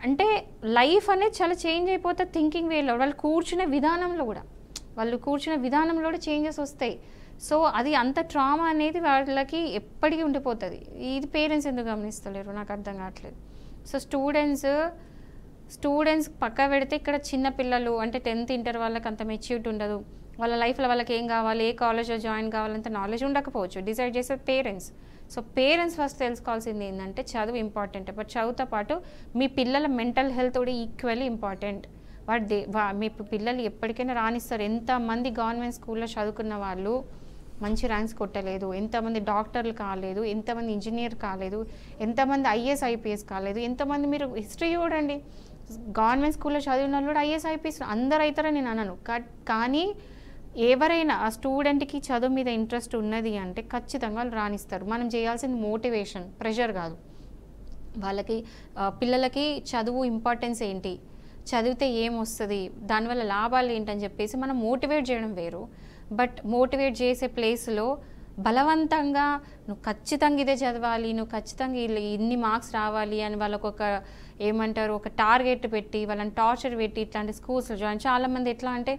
అంటే లైఫ్ అనేది చాలా చేంజ్ అయిపోతుంది థింకింగ్ వేలో, వాళ్ళు కూర్చునే విధానంలో కూడా చేంజెస్ వస్తాయి. సో అది అంత ట్రామా అనేది వాళ్ళకి ఎప్పటికీ ఉండిపోతుంది. ఇది పేరెంట్స్ ఎందుకు గమనిస్తలేరు నాకు అర్థం కావట్లేదు. సో స్టూడెంట్స్ పక్క పెడితే ఇక్కడ చిన్న పిల్లలు అంటే 10th ఇంటర్ వాళ్ళకి అంత మెచ్యూరిటీ ఉండదు, వాళ్ళ లైఫ్లో వాళ్ళకి ఏం కావాలి, ఏ కాలేజ్లో జాయిన్ కావాలంత నాలెడ్జ్ ఉండకపోవచ్చు, డిసైడ్ చేసేది పేరెంట్స్. సో పేరెంట్స్ ఫస్ట్ తెలుసుకోవాల్సింది ఏంటంటే చదువు ఇంపార్టెంట్, బట్ చదువుతో పాటు మీ పిల్లల మెంటల్ హెల్త్ కూడా ఈక్వల్లీ ఇంపార్టెంట్. మీ పిల్లలు ఎప్పటికైనా రాణిస్తారు. ఎంతమంది గవర్నమెంట్ స్కూల్లో చదువుకున్న వాళ్ళు మంచి ర్యాంక్స్ కొట్టలేదు, ఎంతమంది డాక్టర్లు కాలేదు, ఎంతమంది ఇంజనీర్ కాలేదు, ఎంతమంది ఐఏఎస్ ఐపీఎస్ కాలేదు, ఎంతమంది మీరు హిస్టరీ చూడండి, గవర్నమెంట్ స్కూల్లో చదివిన వాళ్ళు కూడా ఐఏఎస్ ఐపీఎస్ అందరూ అవుతారని నేను అనను. కానీ ఎవరైనా ఆ స్టూడెంట్కి చదువు మీద ఇంట్రెస్ట్ ఉన్నది అంటే ఖచ్చితంగా వాళ్ళు రాణిస్తారు. మనం చేయాల్సింది మోటివేషన్, ప్రెషర్ కాదు. వాళ్ళకి పిల్లలకి చదువు ఇంపార్టెన్స్ ఏంటి, చదివితే ఏమొస్తుంది, దానివల్ల లాభాలు ఏంటని చెప్పేసి మనం మోటివేట్ చేయడం వేరు. బట్ మోటివేట్ చేసే ప్లేస్లో బలవంతంగా నువ్వు ఖచ్చితంగా ఇదే చదవాలి, నువ్వు ఖచ్చితంగా ఇన్ని మార్క్స్ రావాలి అని వాళ్ళకు ఒక టార్గెట్ పెట్టి వాళ్ళని టార్చర్ పెట్టి ఇట్లాంటి స్కూల్స్లో జాయిన్, చాలామంది ఎట్లా అంటే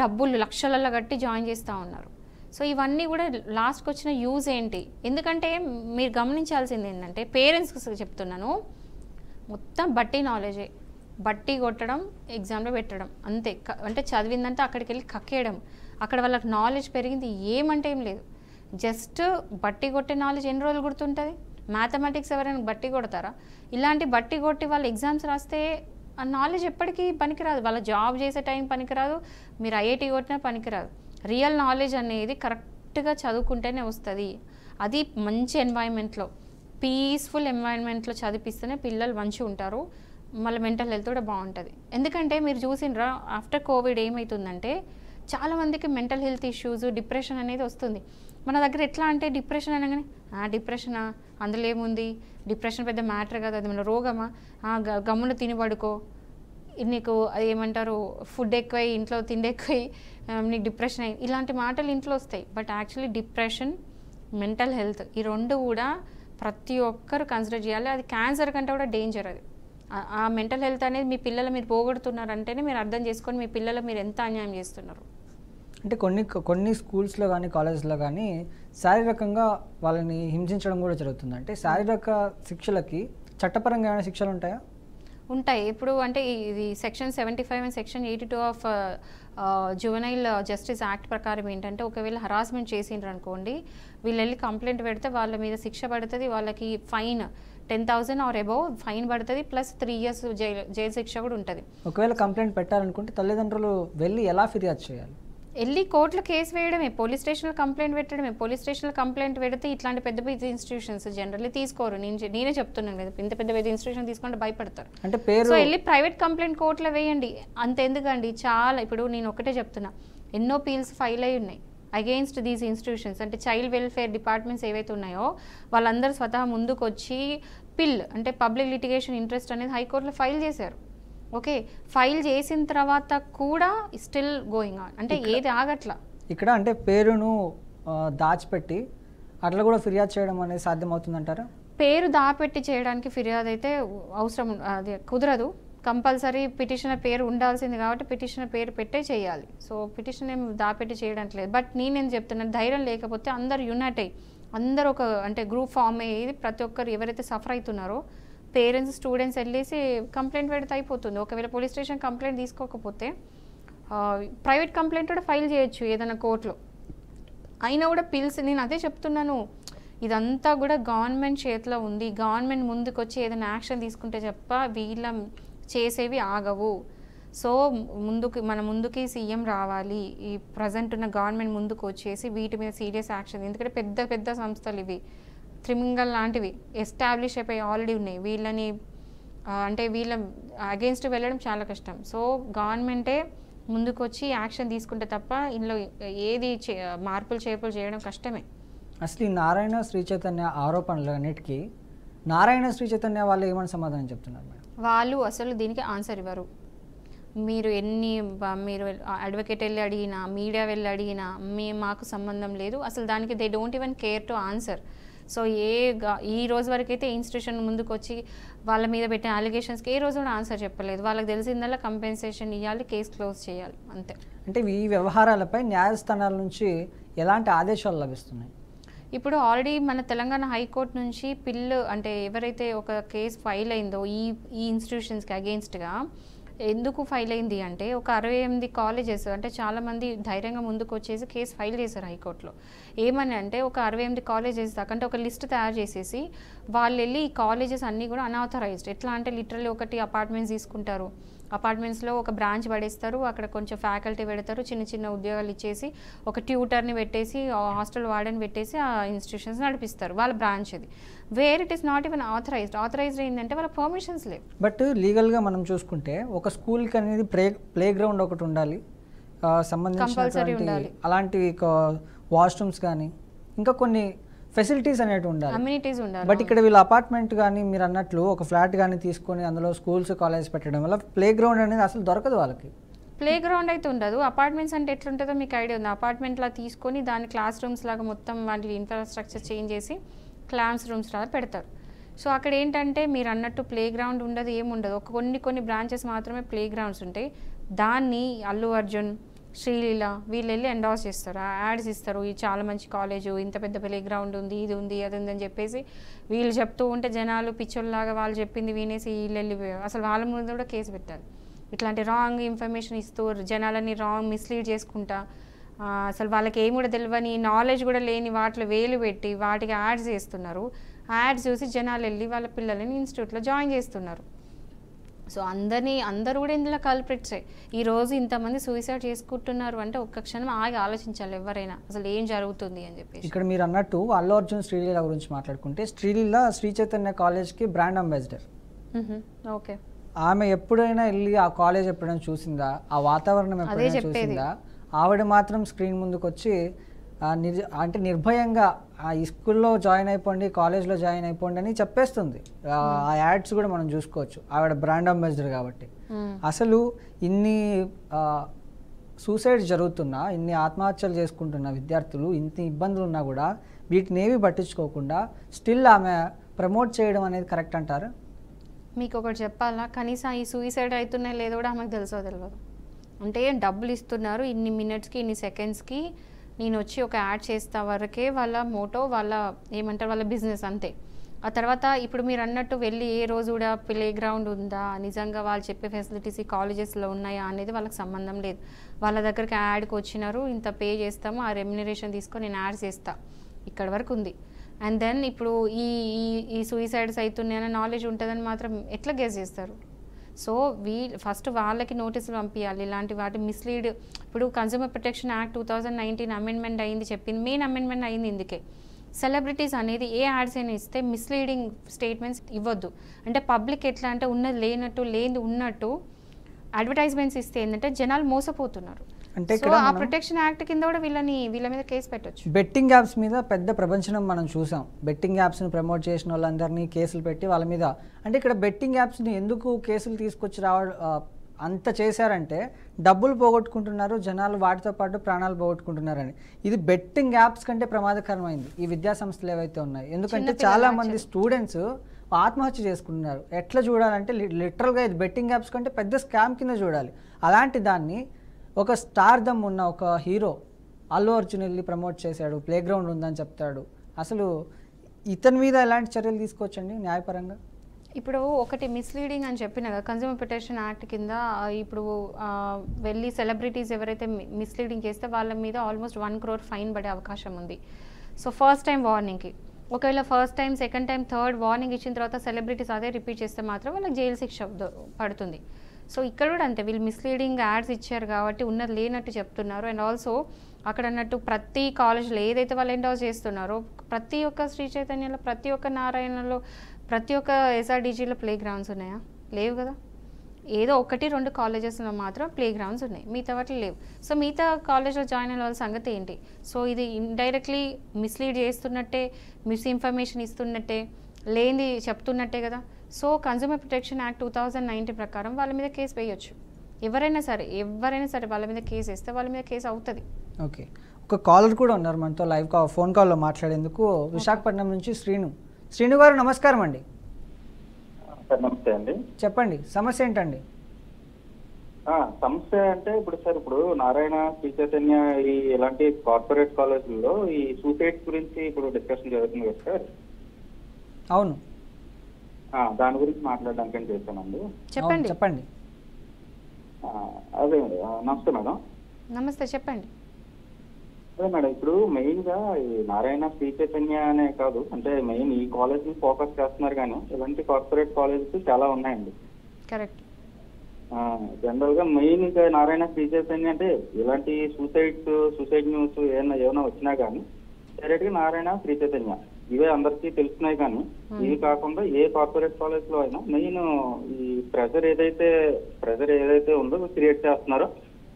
డబ్బులు లక్షలలో కట్టి జాయిన్ చేస్తూ ఉన్నారు. సో ఇవన్నీ కూడా లాస్ట్కి వచ్చిన యూజ్ ఏంటి? ఎందుకంటే మీరు గమనించాల్సింది ఏంటంటే పేరెంట్స్కి చెప్తున్నాను, మొత్తం బట్టి నాలెడ్జే, బట్టి కొట్టడం, ఎగ్జామ్లో పెట్టడం అంతే. అంటే చదివిందంటే అక్కడికి వెళ్ళి కక్కేయడం, అక్కడ వాళ్ళకి నాలెడ్జ్ పెరిగింది ఏమంటే ఏం లేదు. జస్ట్ బట్టి కొట్టే నాలెడ్జ్ ఎన్ని రోజులు గుర్తుంటుంది? మ్యాథమెటిక్స్ ఎవరైనా బట్టి కొడతారా? ఇలాంటి బట్టి కొట్టి వాళ్ళు ఎగ్జామ్స్ రాస్తే ఆ నాలెడ్జ్ ఎప్పటికీ పనికిరాదు, వాళ్ళ జాబ్ చేసే టైం పనికిరాదు, మీరు ఐఐటీ కొట్టినా పనికిరాదు. రియల్ నాలెడ్జ్ అనేది కరెక్ట్గా చదువుకుంటేనే వస్తుంది. అది మంచి ఎన్వైర్న్మెంట్లో, పీస్ఫుల్ ఎన్వైర్న్మెంట్లో చదివిస్తేనే పిల్లలు మంచిగా ఉంటారు, మళ్ళీ మెంటల్ హెల్త్ కూడా బాగుంటుంది. ఎందుకంటే మీరు చూసినరా ఆఫ్టర్ కోవిడ్ ఏమవుతుందంటే చాలామందికి మెంటల్ హెల్త్ ఇష్యూస్, డిప్రెషన్ అనేది వస్తుంది. మన దగ్గర ఎట్లా అంటే డిప్రెషన్ అనగానే డిప్రెషనా, అందులో ఏముంది, డిప్రెషన్ పెద్ద మ్యాటర్ కదా, అది మన రోగమా, గమ్మున తినబడుకో, నీకు ఏమంటారు ఫుడ్ ఎక్కువై ఇంట్లో తిండి ఎక్కువై నీకు డిప్రెషన్ అయ్యి, ఇలాంటి మాటలు ఇంట్లో వస్తాయి. But actually depression, mental health ఈ రెండు కూడా ప్రతి ఒక్కరు కన్సిడర్ చేయాలి. అది క్యాన్సర్ కంటే కూడా డేంజర్. అది ఆ మెంటల్ హెల్త్ అనేది మీ పిల్లలు మీరు పోగొడుతున్నారంటేనే మీరు అర్థం చేసుకొని మీ పిల్లలు మీరు ఎంత అన్యాయం చేస్తున్నారు. అంటే కొన్ని స్కూల్స్లో కానీ కాలేజ్లో కానీ శారీరకంగా వాళ్ళని హింసించడం కూడా జరుగుతుంది. అంటే శారీరక శిక్షలకి చట్టపరంగా ఏమైనా శిక్షలు ఉంటాయా? ఉంటాయి. ఇప్పుడు అంటే ఇది section 75 and section 82 of juvenile justice act ప్రకారం ఏంటంటే ఒకవేళ హరాస్మెంట్ చేసిండ్రు అనుకోండి, వీళ్ళు వెళ్ళి కంప్లైంట్ పెడితే వాళ్ళ మీద శిక్ష పడుతుంది. వాళ్ళకి ఫైన్ 10,000 ఆర్ అబౌవ్ ఫైన్ పడుతుంది, ప్లస్ 3 years జైలు శిక్ష కూడా ఉంటుంది. ఒకవేళ కంప్లైంట్ పెట్టాలనుకుంటే తల్లిదండ్రులు వెళ్ళి ఎలా ఫిర్యాదు చేయాలి? వెళ్ళి కోర్టులో కేసు వేయడమే, పోలీస్ స్టేషన్లో కంప్లైంట్ పెట్టడమే. పోలీస్ స్టేషన్లో కంప్లైంట్ పెడితే ఇట్లాంటి పెద్ద పెద్ద ఇన్స్టిట్యూషన్స్ జనరల్లీ తీసుకోరు. నేనే చెప్తున్నాను కదా, ఇంత పెద్ద పెద్ద ఇన్స్టిట్యూషన్ తీసుకుంటే భయపడతారు. అంటే పేరు, సో వెళ్ళి ప్రైవేట్ కంప్లైంట్ కోర్టులో వేయండి. అంతెందుకండి, చాలా ఇప్పుడు నేను ఒకటే చెప్తున్నా, ఎన్నో పీల్స్ ఫైల్ అయి ఉన్నాయి అగెయిన్స్ట్ దీస్ ఇన్స్టిట్యూషన్స్. అంటే చైల్డ్ వెల్ఫేర్ డిపార్ట్మెంట్స్ ఏవైతే ఉన్నాయో వాళ్ళందరూ స్వతహా ముందుకు వచ్చి పిల్ అంటే పబ్లిక్ లిటిగేషన్ ఇంట్రెస్ట్ అనేది హైకోర్టులో ఫైల్ చేశారు. ఓకే, ఫైల్ చేసిన తర్వాత కూడా స్టిల్ గోయింగ్ ఆన్, అంటే ఏది ఆగట్లా. ఇక్కడ అంటే పేరును దాచిపెట్టి అట్లా కూడా ఫిర్యాదు చేయడం అనేది సాధ్యమవుతుందంటారా? పేరు దాపెట్టి చేయడానికి ఫిర్యాదు అయితే అవసరం, అది కుదరదు. కంపల్సరీ పిటిషనర్ పేరు ఉండాల్సింది కాబట్టి పిటిషనర్ పేరు పెట్టే చేయాలి. సో పిటిషన్ ఏం దాపెట్టి చేయడానికి లేదు. బట్ నేనేం చెప్తున్నాను, ధైర్యం లేకపోతే అందరు యునైట్ అయ్యి అందరూ ఒక అంటే గ్రూప్ ఫామ్ అయ్యేది, ప్రతి ఒక్కరు ఎవరైతే సఫర్ అవుతున్నారో పేరెంట్స్ స్టూడెంట్స్ వెళ్ళేసి కంప్లైంట్ పెడితే అయిపోతుంది. ఒకవేళ పోలీస్ స్టేషన్ కంప్లైంట్ తీసుకోకపోతే ప్రైవేట్ కంప్లైంట్ కూడా ఫైల్ చేయొచ్చు ఏదైనా కోర్టులో. అయినా కూడా పిల్స్, నేను అదే చెప్తున్నాను, ఇదంతా కూడా గవర్నమెంట్ చేతిలో ఉంది. గవర్నమెంట్ ముందుకు వచ్చి ఏదైనా యాక్షన్ తీసుకుంటే తప్ప వీళ్ళ చేసేవి ఆగవు. సో మన ముందుకి సీఎం రావాలి, ఈ ప్రజెంట్ ఉన్న గవర్నమెంట్ ముందుకు వచ్చేసి వీటి మీద సీరియస్ యాక్షన్. ఎందుకంటే పెద్ద పెద్ద సంస్థలు ఇవి, త్రిమింగల్ లాంటివి ఎస్టాబ్లిష్ అయిపోయి ఆల్రెడీ ఉన్నాయి. వీళ్ళని అంటే వీళ్ళ అగెన్స్ట్ వెళ్ళడం చాలా కష్టం. సో గవర్నమెంటే ముందుకు వచ్చి యాక్షన్ తీసుకుంటే తప్ప ఇందులో ఏది మార్పులు చేర్పులు చేయడం కష్టమే. అసలు ఈ నారాయణ శ్రీ చైతన్య ఆరోపణలు అన్నిటికీ నారాయణ శ్రీ చైతన్య వాళ్ళు ఏమైనా సమాధానం చెప్తున్నారు మేడం? వాళ్ళు అసలు దీనికి ఆన్సర్ ఇవ్వరు. మీరు అడ్వకేట్ వెళ్ళి అడిగినా, మీడియా వెళ్ళి అడిగినా మాకు సంబంధం లేదు అసలు దానికి. They don't even care to answer. So ఈ రోజు వరకు అయితే ఇన్స్టిట్యూషన్ ముందుకు వచ్చి వాళ్ళ మీద పెట్టిన అలిగేషన్స్కి ఏ రోజు కూడా ఆన్సర్ చెప్పలేదు. వాళ్ళకి తెలిసిందల్లా కంపెన్సేషన్ ఇవ్వాలి, కేసు క్లోజ్ చేయాలి, అంతే. అంటే ఈ వ్యవహారాలపై న్యాయస్థానాల నుంచి ఎలాంటి ఆదేశాలు లభిస్తున్నాయి? ఇప్పుడు ఆల్రెడీ మన తెలంగాణ హైకోర్టు నుంచి అంటే ఎవరైతే ఒక కేసు ఫైల్ అయిందో ఈ ఇన్స్టిట్యూషన్స్కి అగెయిన్స్ట్గా ఎందుకు ఫైల్ అయింది అంటే ఒక 68 కాలేజెస్ అంటే చాలామంది ధైర్యంగా ముందుకు వచ్చేసి కేసు ఫైల్ చేశారు హైకోర్టులో. ఏమని అంటే ఒక 68 కాలేజెస్ దాకా అంటే ఒక లిస్ట్ తయారు చేసేసి వాళ్ళు వెళ్ళి ఈ కాలేజెస్ అన్నీ కూడా అన్ఆథరైజ్డ్. ఎట్లా అంటే లిటరల్లీ ఒకటి అపార్ట్మెంట్స్ తీసుకుంటారు, అపార్ట్మెంట్స్లో ఒక బ్రాంచ్ పడేస్తారు, అక్కడ కొంచెం ఫ్యాకల్టీ పెడతారు, చిన్న చిన్న ఉద్యోగాలు ఇచ్చేసి ఒక ట్యూటర్ని పెట్టేసి హాస్టల్ వార్డెన్ పెట్టేసి ఆ ఇన్స్టిట్యూషన్స్ నడిపిస్తారు వాళ్ళ బ్రాంచ్. అది where it is not even authorised ఏంటంటే వాళ్ళ పర్మిషన్స్ లేవు. బట్ లీగల్గా మనం చూసుకుంటే ఒక స్కూల్కి అనేది ప్లే గ్రౌండ్ ఒకటి ఉండాలి, సంబంధించిన అలాంటివి వాష్రూమ్స్ కానీ ఇంకా కొన్ని ఫెసిలిటీస్ అనేవి ఉండాలి, అమ్యూనిటీస్ ఉండాలి. బట్ ఇక్కడ వీళ్ళ అపార్ట్మెంట్ కానీ మీరు అన్నట్లు ఒక ఫ్లాట్ కానీ తీసుకొని అందులో స్కూల్స్ కాలేజ్ పెట్టడం వల్ల ప్లే గ్రౌండ్ అనేది అసలు దొరకదు వాళ్ళకి. ప్లే గ్రౌండ్ అయితే ఉండదు. అపార్ట్మెంట్స్ అంటే ఎట్లుంటుందో మీకు ఐడియా ఉంది. అపార్ట్మెంట్లా తీసుకొని దాని క్లాస్ రూమ్స్ లాగా మొత్తం వాటి ఇన్ఫ్రాస్ట్రక్చర్ చేంజ్ చేసి క్లాస్ రూమ్స్ లాగా పెడతారు. సో అక్కడ ఏంటంటే మీరు అన్నట్టు ప్లే గ్రౌండ్ ఉండదు, ఏముండదు. కొన్ని బ్రాంచెస్ మాత్రమే ప్లే గ్రౌండ్స్ ఉంటాయి. దాన్ని అల్లు అర్జున్, శ్రీలీల వీళ్ళు వెళ్ళి ఎండాస్ చేస్తారు, యాడ్స్ ఇస్తారు, ఇది చాలా మంచి కాలేజు, ఇంత పెద్ద ప్లే గ్రౌండ్ ఉంది, ఇది ఉంది, అది ఉంది అని చెప్పేసి వీళ్ళు చెప్తూ ఉంటే జనాలు పిచ్చోళ్ళలాగా వాళ్ళు చెప్పింది వినేసి వీళ్ళు వెళ్ళిపోయారు. అసలు వాళ్ళ ముందు కూడా కేసు పెట్టాలి. ఇట్లాంటి రాంగ్ ఇన్ఫర్మేషన్ ఇస్తూ జనాలని రాంగ్ మిస్లీడ్ చేసుకుంటా అసలు వాళ్ళకి ఏమి కూడా తెలియని నాలెడ్జ్ కూడా లేని వాటిలో వేలు పెట్టి వాటికి యాడ్స్ చేస్తున్నారు. యాడ్స్ చూసి జనాలు వెళ్ళి వాళ్ళ పిల్లలని ఇన్స్టిట్యూట్లో జాయిన్ చేస్తున్నారు. సో అందరూ కూడా ఇందులో కల్ప్రిట్సే. ఈరోజు ఇంతమంది సూసైడ్ చేసుకుంటున్నారు అంటే ఒక్క క్షణం ఆగి ఆలోచించాలి ఎవరైనా అసలు ఏం జరుగుతుంది అని చెప్పేసి. ఇక్కడ మీరు అన్నట్టు అల్లు అర్జున్ శ్రీలీల గురించి మాట్లాడుకుంటే శ్రీలీల శ్రీ చైతన్య కాలేజ్కి బ్రాండ్ అంబాసిడర్. ఓకే, ఆమె ఎప్పుడైనా వెళ్ళి ఆ కాలేజ్ ఎప్పుడైనా చూసిందా, ఆ వాతావరణం ఎప్పుడైనా చూసిందా? ఆవిడ మాత్రం స్క్రీన్ ముందుకు వచ్చి అంటే నిర్భయంగా ఈ స్కూల్లో జాయిన్ అయిపోండి, కాలేజ్లో జాయిన్ అయిపోండి అని చెప్పేస్తుంది. ఆ యాడ్స్ కూడా మనం చూసుకోవచ్చు, ఆవిడ బ్రాండ్ అంబాసిడర్ కాబట్టి. అసలు ఇన్ని సూసైడ్ జరుగుతున్నా, ఇన్ని ఆత్మహత్యలు చేసుకుంటున్న విద్యార్థులు, ఇంత ఇబ్బందులు ఉన్నా కూడా వీటిని ఏవి పట్టించుకోకుండా స్టిల్ ఆమె ప్రమోట్ చేయడం అనేది కరెక్ట్ అంటారు? మీకు ఒకటి చెప్పాలా, కనీసం ఈ సూసైడ్ అవుతున్నాయి లేదో కూడా ఆమెకు తెలియదు. అంటే డబ్బులు ఇస్తున్నారు, ఇన్ని మినిట్స్కి ఇన్ని సెకండ్స్కి నేను వచ్చి ఒక యాడ్ చేస్తా వరకే వాళ్ళ మోటో, వాళ్ళ ఏమంటారు వాళ్ళ బిజినెస్ అంతే. ఆ తర్వాత ఇప్పుడు మీరు అన్నట్టు వెళ్ళి ఏ రోజు కూడా ప్లే గ్రౌండ్ ఉందా, నిజంగా వాళ్ళు చెప్పే ఫెసిలిటీస్ ఈ కాలేజెస్లో ఉన్నాయా అనేది వాళ్ళకి సంబంధం లేదు. వాళ్ళ దగ్గరికి యాడ్కి వచ్చినారు, ఇంత పే చేస్తాము, ఆ రెమ్యునరేషన్ తీసుకొని నేను యాడ్ చేస్తా, ఇక్కడ వరకు ఉంది. అండ్ దెన్ ఇప్పుడు ఈ సూసైడ్స్ అవుతున్నాయని నాలెడ్జ్ ఉంటుందని మాత్రం ఎట్లా గెస్ చేస్తారు? సో ఫస్ట్ వాళ్ళకి నోటీసులు పంపించాలి ఇలాంటి వాటి మిస్లీడ్. ఇప్పుడు కన్స్యూమర్ ప్రొటెక్షన్ యాక్ట్ 2019 అమెండ్మెంట్ అయింది, చెప్పింది మెయిన్ అమెండ్మెంట్ అయింది ఇందుకే. సెలబ్రిటీస్ అనేది ఏ యాడ్స్ అయినా ఇస్తే మిస్లీడింగ్ స్టేట్మెంట్స్ ఇవ్వద్దు. అంటే పబ్లిక్ ఎట్లా అంటే ఉన్నది లేనట్టు లేని ఉన్నట్టు అడ్వర్టైజ్మెంట్స్ ఇస్తే ఏంటంటే జనాలు మోసపోతున్నారు. అంటే ఆ ప్రొటెక్షన్ యాక్ట్ కింద కూడా వీళ్ళ మీద కేసు పెట్టొచ్చు. బెట్టింగ్ యాప్స్ మీద పెద్ద ప్రపంచం మనం చూసాం. బెట్టింగ్ యాప్స్ని ప్రమోట్ చేసిన వాళ్ళందరినీ కేసులు పెట్టి వాళ్ళ మీద, అంటే ఇక్కడ బెట్టింగ్ యాప్స్ని ఎందుకు కేసులు తీసుకొచ్చి అంత చేశారంటే డబ్బులు పోగొట్టుకుంటున్నారు జనాలు, వాటితో పాటు ప్రాణాలు పోగొట్టుకుంటున్నారని. ఇది బెట్టింగ్ యాప్స్ కంటే ప్రమాదకరమైంది ఈ విద్యా సంస్థలు ఏవైతే ఉన్నాయి. ఎందుకంటే చాలా మంది స్టూడెంట్స్ ఆత్మహత్య చేసుకుంటున్నారు. ఎట్లా చూడాలంటే లిటరల్గా ఇది బెట్టింగ్ యాప్స్ కంటే పెద్ద స్కామ్ కింద చూడాలి. అలాంటి దాన్ని ఒక స్టార్డమ్ ఉన్న ఒక హీరో అల్లు అర్జున్ వెళ్ళి ప్రమోట్ చేశాడు, ప్లే గ్రౌండ్ ఉందని చెప్తాడు. అసలు ఇతని మీద ఎలాంటి చర్యలు తీసుకోవచ్చండి న్యాయపరంగా? ఇప్పుడు ఒకటి మిస్లీడింగ్ అని చెప్పిన కదా, కన్స్యూమర్ ప్రొటెక్షన్ యాక్ట్ కింద ఇప్పుడు వెళ్ళి సెలబ్రిటీస్ ఎవరైతే మిస్లీడింగ్ చేస్తే వాళ్ళ మీద ఆల్మోస్ట్ 1 crore ఫైన్ పడే అవకాశం ఉంది. సో ఫస్ట్ టైం వార్నింగ్కి, ఒకవేళ first time, second time, third warning ఇచ్చిన తర్వాత సెలబ్రిటీస్ అదే రిపీట్ చేస్తే మాత్రం వాళ్ళకి జైలు శిక్ష పడుతుంది. సో ఇక్కడ కూడా అంతే, వీళ్ళు మిస్లీడింగ్ యాడ్స్ ఇచ్చారు కాబట్టి ఉన్నది లేనట్టు చెప్తున్నారు. అండ్ ఆల్సో అక్కడ అన్నట్టు ప్రతి కాలేజ్లో ఏదైతే వాళ్ళు ఎండాస్ చేస్తున్నారో, ప్రతి ఒక్క శ్రీ చైతన్యలో, ప్రతి ఒక్క నారాయణలో, ప్రతి ఒక్క ఎస్ఆర్డీజీలో ప్లే గ్రౌండ్స్ ఉన్నాయా? లేవు కదా. ఏదో 1-2 కాలేజెస్లో మాత్రం ప్లే గ్రౌండ్స్ ఉన్నాయి, మిగతా వాటిలో లేవు. సో మిగతా కాలేజ్లో జాయిన్ అయిన వాళ్ళ సంగతి ఏంటి? సో ఇది ఇండైరెక్ట్లీ మిస్లీడ్ చేస్తున్నట్టే, మిస్ఇన్ఫర్మేషన్ ఇస్తున్నట్టే, లేనిది చెప్తున్నట్టే కదా. సో కన్స్యూమర్ ప్రొటెక్షన్ యాక్ట్ 2019 ప్రకారం వాళ్ళ మీద కేసు వేయొచ్చు. ఎవరైనా సరే వాళ్ళ మీద కేసు వేస్తే వాళ్ళ మీద కేసు అవుతుంది. ఓకే, ఒక కాలర్ కూడా ఉన్నారు మనతో లైవ్ ఫోన్ కాల్లో మాట్లాడేందుకు. విశాఖపట్నం నుంచి శ్రీను గారు నమస్కారం అండి. సార్ నమస్తే అండి. చెప్పండి సమస్య ఏంటండి? సమస్య అంటే ఇప్పుడు నారాయణ, శ్రీ చైతన్య ఇలాంటి కార్పొరేట్ కాలేజీల్లో ఈ సూసైడ్స్ గురించి ఇప్పుడు డిస్కషన్ జరుగుతుంది కదా సార్. అవును, దాని గురించి మాట్లాడడానికి చేశానండి. చెప్పండి. అదే నమస్తే మేడం. నమస్తే, చెప్పండి. అదే మేడం, ఇప్పుడు మెయిన్ గా ఈ నారాయణ, శ్రీ చైతన్య అనే కాదు, అంటే మెయిన్ ఈ కాలేజ్ ని ఫోకస్ చేస్తున్నారు, కానీ ఇలాంటి కార్పొరేట్ కాలేజెస్ చాలా ఉన్నాయండి. కరెక్ట్. జనరల్ గా మెయిన్ ఇంకా నారాయణ, శ్రీ చైతన్య అంటే ఇలాంటి సూసైడ్ న్యూస్ ఏమైనా వచ్చినా కానీ డైరెక్ట్ గా నారాయణ, శ్రీ చైతన్య ఇవే అందరికీ తెలుస్తున్నాయి. కానీ ఇవి కాకుండా ఏ కార్పొరేట్ కాలేజ్ లో అయినా మెయిన్ ఈ ప్రెజర్ ఏదైతే ఉందో క్రియేట్ చేస్తున్నారో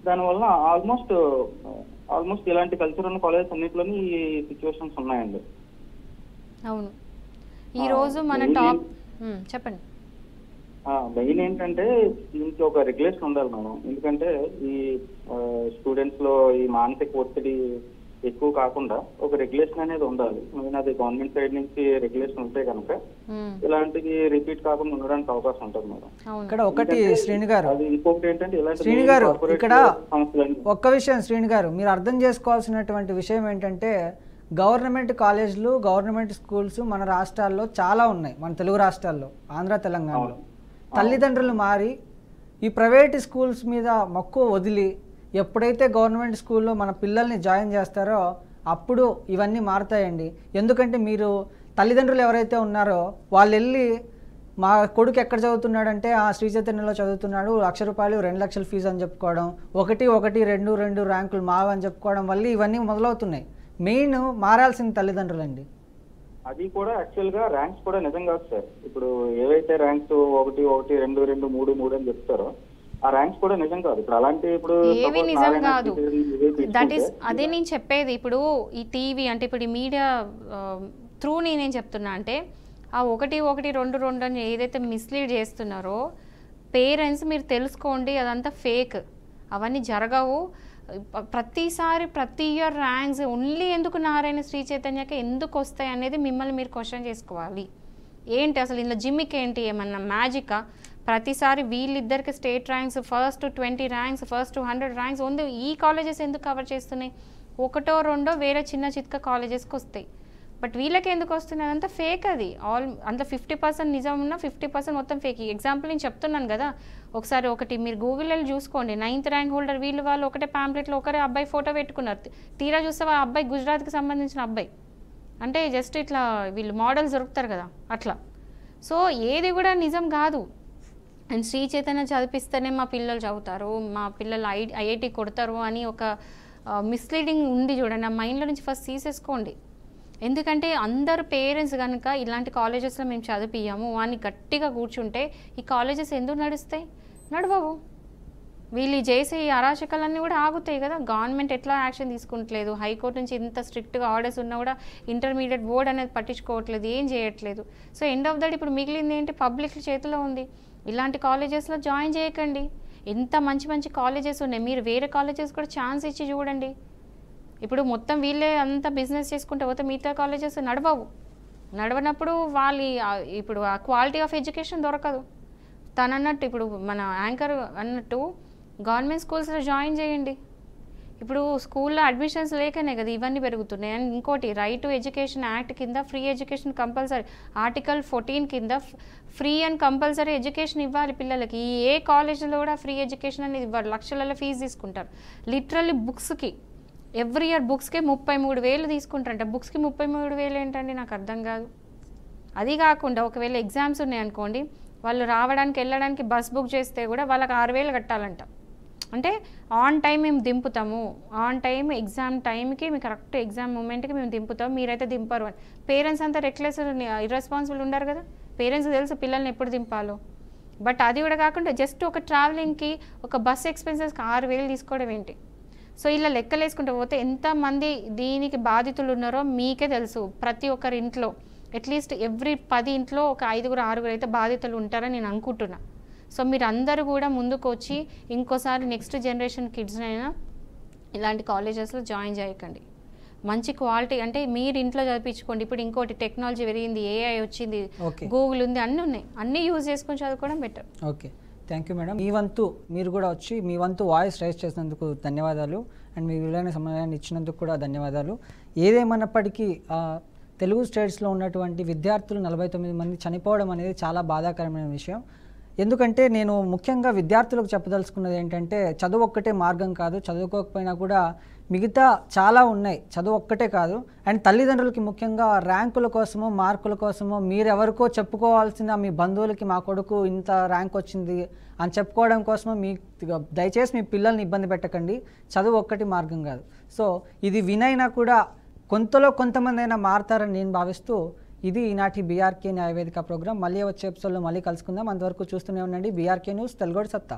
దానివల్ల ఆల్మోస్ట్ ఇలాంటి కల్చర్ ఉన్న కాలేజెస్ అన్నింటిలోని ఈ సిచ్యువేషన్స్ ఉన్నాయండి. అవును, ఈ రోజు మన టాప్ చెప్పండి. మెయిన్ ఏంటంటే దీనికి ఒక రెగ్యులేషన్ ఉండాలి మేడం. ఎందుకంటే ఈ స్టూడెంట్స్ లో ఈ మానసిక ఒత్తిడి ఎక్కువ కాకుండా ఒక రెగ్యులేషన్ అనేది ఉండాలి. మెయిన్ అది గవర్నమెంట్ సైడ్ నుంచి రెగ్యులేషన్ ఉంటే కనుక ఇలాంటివి రిపీట్ కాకుండా ఉండడానికి అవకాశం ఉంటుంది మేడం. ఇక్కడ ఒకటి శ్రీను గారు, అది ఇంకొకటి ఏంటంటే శ్రీను గారు ఇక్కడ ఒక్క విషయం శ్రీను గారు మీరు అర్థం చేసుకోవాల్సినటువంటి విషయం ఏంటంటే గవర్నమెంట్ కాలేజీలు, గవర్నమెంట్ స్కూల్స్ మన రాష్ట్రాల్లో చాలా ఉన్నాయి, మన తెలుగు రాష్ట్రాల్లో, ఆంధ్ర, తెలంగాణలో. తల్లిదండ్రులు మారి ఈ ప్రైవేట్ స్కూల్స్ మీద మక్కువ వదిలి ఎప్పుడైతే గవర్నమెంట్ స్కూల్లో మన పిల్లల్ని జాయిన్ చేస్తారో అప్పుడు ఇవన్నీ మారుతాయండి. ఎందుకంటే మీరు తల్లిదండ్రులు ఎవరైతే ఉన్నారో వాళ్ళు వెళ్ళి మా కొడుకు ఎక్కడ చదువుతున్నాడంటే శ్రీ చైతన్యలో చదువుతున్నాడు, ₹1,00,000 2,00,000 ఫీజు అని చెప్పుకోవడం, 1, 1, 2 ర్యాంకులు మావని చెప్పుకోవడం వల్ల ఇవన్నీ మొదలవుతున్నాయి. మెయిన్ మారాల్సిన తల్లిదండ్రులండి. అది కూడా యాక్చువల్ గా ర్యాంక్స్ కూడా నిజం కాదు సార్. ఇప్పుడు ఏవైతే ర్యాంక్స్ 1, 1, 2, 2, 3, 3 అని చెప్తారో ఆ ర్యాంక్స్ కూడా నిజం కాదు. ఇప్పుడు అలాంటి ఏవి నిజం కాదు, దట్ ఈస్ అదే నేను చెప్పేది. ఇప్పుడు ఈ టీవీ అంటే ఇప్పుడు ఈ మీడియా త్రూ నేనేం చెప్తున్నా అంటే ఆ 1, 1, 2, 2 అని ఏదైతే మిస్లీడ్ చేస్తున్నారో పేరెంట్స్ మీరు తెలుసుకోండి, అదంతా ఫేక్, అవన్నీ జరగవు. ప్రతిసారి ప్రతి ఇయర్ ర్యాంక్స్ ఓన్లీ ఎందుకు నారాయణ, శ్రీ చైతన్యకి ఎందుకు వస్తాయి అనేది మిమ్మల్ని మీరు క్వశ్చన్ చేసుకోవాలి. ఏంటి అసలు ఇందులో జిమ్మిక్ ఏంటి, ఏమన్నా మ్యాజికా? ప్రతిసారి వీళ్ళిద్దరికి state ranks, first 20 ranks, first 100 ranks ఉంది. ఈ కాలేజెస్ ఎందుకు కవర్ చేస్తున్నాయి? 1, 2 వేరే చిన్న చిత్క కాలేజెస్కి వస్తాయి, బట్ వీళ్ళకి ఎందుకు వస్తున్నాయి? అదంతా ఫేక్. అది అందులో 50% నిజం ఉన్న 50% మొత్తం ఫేక్. ఎగ్జాంపుల్ నేను చెప్తున్నాను కదా, ఒకటి మీరు గూగుల్ వెళ్ళి చూసుకోండి. 9th ర్యాంక్ హోల్డర్ వాళ్ళు ఒకటే ప్యాంప్లెట్లో ఒకరే అబ్బాయి ఫోటో పెట్టుకున్నారు. తీరా చూస్తే ఆ అబ్బాయి గుజరాత్కి సంబంధించిన అబ్బాయి. అంటే జస్ట్ ఇట్లా వీళ్ళు మోడల్స్ దొరుకుతారు కదా అట్లా. సో ఏది కూడా నిజం కాదు. అండ్ శ్రీ చైతన్య చదివిస్తేనే మా పిల్లలు చదువుతారు, మా పిల్లలు ఐఐటి కొడతారు అని ఒక మిస్లీడింగ్ ఉంది చూడండి. ఆ మైండ్లో నుంచి ఫస్ట్ తీసేసుకోండి. ఎందుకంటే అందరు పేరెంట్స్ కనుక ఇలాంటి కాలేజెస్లో మేము చదివియ్యాము అని గట్టిగా కూర్చుంటే ఈ కాలేజెస్ ఎందుకు నడుస్తాయి? నడవవు. వీళ్ళు చేసే ఈ అరాచకాలన్నీ కూడా ఆగుతాయి కదా. గవర్నమెంట్ ఎట్లా యాక్షన్ తీసుకుంటలేదు, హైకోర్టు నుంచి ఇంత స్ట్రిక్ట్గా ఆర్డర్స్ ఉన్నా కూడా ఇంటర్మీడియట్ బోర్డ్ అనేది పట్టించుకోవట్లేదు, ఏం చేయట్లేదు. సో ఎండ్ ఆఫ్ దట్ ఇప్పుడు మిగిలింది ఏంటి? పబ్లిక్ చేతిలో ఉంది. ఇలాంటి కాలేజెస్లో జాయిన్ చేయకండి. ఎంత మంచి మంచి కాలేజెస్ ఉన్నాయి, మీరు వేరే కాలేజెస్ కూడా ఛాన్స్ ఇచ్చి చూడండి. ఇప్పుడు మొత్తం వీళ్ళే అంత బిజినెస్ చేసుకుంటే పోతే మిగతా కాలేజెస్ నడవనప్పుడు ఇప్పుడు ఆ క్వాలిటీ ఆఫ్ ఎడ్యుకేషన్ దొరకదు. తనన్నట్టు ఇప్పుడు మన యాంకర్ అన్నట్టు గవర్నమెంట్ స్కూల్స్లో జాయిన్ చేయండి. ఇప్పుడు స్కూల్లో అడ్మిషన్స్ లేకనే కదా ఇవన్నీ పెరుగుతున్నాయి. అండ్ ఇంకోటి రైట్ టు ఎడ్యుకేషన్ యాక్ట్ కింద ఫ్రీ ఎడ్యుకేషన్ కంపల్సరీ, ఆర్టికల్ 14 కింద ఫ్రీ అండ్ కంపల్సరీ ఎడ్యుకేషన్ ఇవ్వాలి పిల్లలకి. ఏ కాలేజీలో కూడా ఫ్రీ ఎడ్యుకేషన్ అనేది ఇవ్వాలి. లక్షలలో ఫీజు తీసుకుంటారు లిటరల్లీ బుక్స్కి. ఎవ్రీ ఇయర్ బుక్స్కి 33,000 తీసుకుంటారంట. బుక్స్కి 33,000 ఏంటండి? నాకు అర్థం కాదు. అది కాకుండా ఒకవేళ ఎగ్జామ్స్ ఉన్నాయనుకోండి, వాళ్ళు రావడానికి వెళ్ళడానికి బస్ బుక్ చేస్తే కూడా వాళ్ళకి 6,000 కట్టాలంట. అంటే ఆన్ టైం మేము దింపుతాము, ఆన్ టైం ఎగ్జామ్ టైంకి మీకు కరెక్ట్ ఎగ్జామ్ మూమెంట్కి మేము దింపుతాం, మీరైతే దింపరు అని. పేరెంట్స్ అంతా రెక్లెస్ ఇర్రెస్పాన్సిబుల్ ఉండరు కదా. పేరెంట్స్కి తెలుసు పిల్లల్ని ఎప్పుడు దింపాలో. బట్ అది కూడా కాకుండా జస్ట్ ఒక ట్రావెలింగ్కి ఒక బస్ ఎక్స్పెన్సెస్కి 6,000 తీసుకోవడం ఏంటి? సో ఇలా లెక్కలు వేసుకుంటూ పోతే ఎంతమంది దీనికి బాధితులు ఉన్నారో మీకే తెలుసు. ప్రతి ఒక్కరి ఇంట్లో అట్లీస్ట్ ఎవ్రీ 10 ఇంట్లో ఒక 5, 6 అయితే బాధితులు ఉంటారని నేను అనుకుంటున్నా. సో మీరు అందరూ కూడా ముందుకు వచ్చి ఇంకోసారి నెక్స్ట్ జనరేషన్ కిడ్స్నైనా ఇలాంటి కాలేజెస్లో జాయిన్ చేయకండి. మంచి క్వాలిటీ అంటే మీరు ఇంట్లో చదివించుకోండి. ఇప్పుడు ఇంకోటి టెక్నాలజీ పెరిగింది, ఏఐ వచ్చింది, గూగుల్ ఉంది, అన్నీ ఉన్నాయి, అన్నీ యూజ్ చేసుకొని చదువుకోవడం better. Okay, thank you madam. మీ వంతు మీరు కూడా వచ్చి మీ వంతు వాయిస్ రైజ్ చేసినందుకు ధన్యవాదాలు అండ్ మీ విలువైన సమయాన్ని ఇచ్చినందుకు కూడా ధన్యవాదాలు. ఏదేమన్నప్పటికీ తెలుగు స్టేట్స్లో ఉన్నటువంటి విద్యార్థులు 49 మంది చనిపోవడం అనేది చాలా బాధాకరమైన విషయం. ఎందుకంటే నేను ముఖ్యంగా విద్యార్థులకు చెప్పదలుచుకున్నది ఏంటంటే చదువు ఒక్కటే మార్గం కాదు, చదువుకోకపోయినా కూడా మిగతా చాలా ఉన్నాయి, చదువు ఒక్కటే కాదు. అండ్ తల్లిదండ్రులకి ముఖ్యంగా ర్యాంకుల కోసమో మార్కుల కోసమో మీరెవరికో చెప్పుకోవాల్సిన మీ బంధువులకి మా కొడుకు ఇంత ర్యాంక్ వచ్చింది అని చెప్పుకోవడం కోసమో దయచేసి మీ పిల్లల్ని ఇబ్బంది పెట్టకండి. చదువు ఒక్కటి మార్గం కాదు. సో ఇది వినైనా కూడా కొంతమంది అయినా మారుతారని నేను భావిస్తూ ఇది ఈనాటి బీఆర్కే న్యాయవేదిక ప్రోగ్రాం. మళ్ళీ వచ్చే ఎపిసోడ్లో మళ్ళీ కలుసుకుందాం. అంతవరకు చూస్తూనే ఉండండి బీఆర్కే న్యూస్, తెలుగోడి సత్తా.